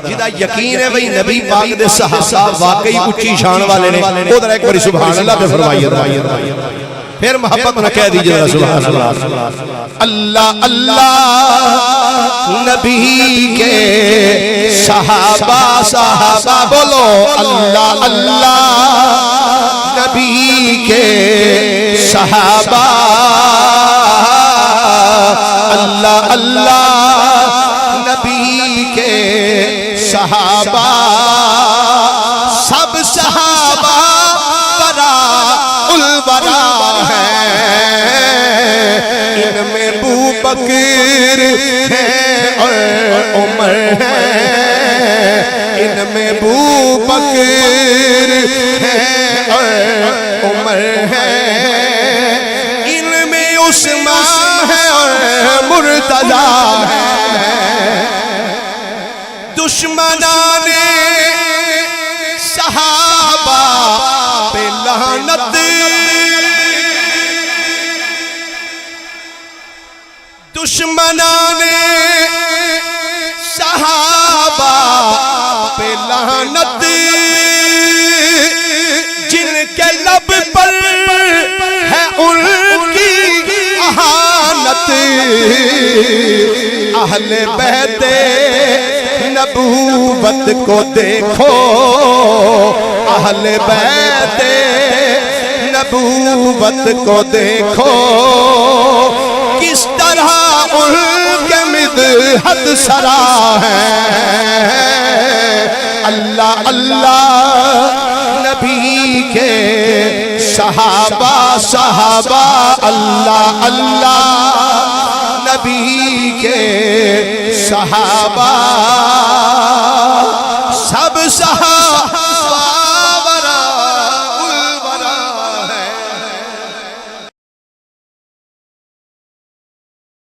جدا یقین ہے بھئی نبی پاک دے صحابہ واقعی اچھی شان والے نے ادھر ایک باری سبحان اللہ پہ فرمائیے پھر محبت نہ کہہ دیجئے سبحان اللہ اللہ اللہ نبی کے صحابہ بولو اللہ اللہ نبی کے صحابہ اللہ اللہ نبی کے صحابہ سب صحابہ برا الورا ہے ان میں ابو بکر ہے اور عمر ہے ان میں ابو بکر ہے اور عمر ہے ان میں عثمان ہے اور مرتضی ہے دشمنان صحابہ پہ لعنت دشمنان صحابہ پہ لعنت جن کے لب پر ہے ان کی اہانت اہل بیت نبوت کو دیکھو اہل بیت نبوت کو دیکھو کس طرح ان کے مدحت سرا ہے اللہ اللہ نبی کے صحابہ اللہ اللہ نبی کے صحابہ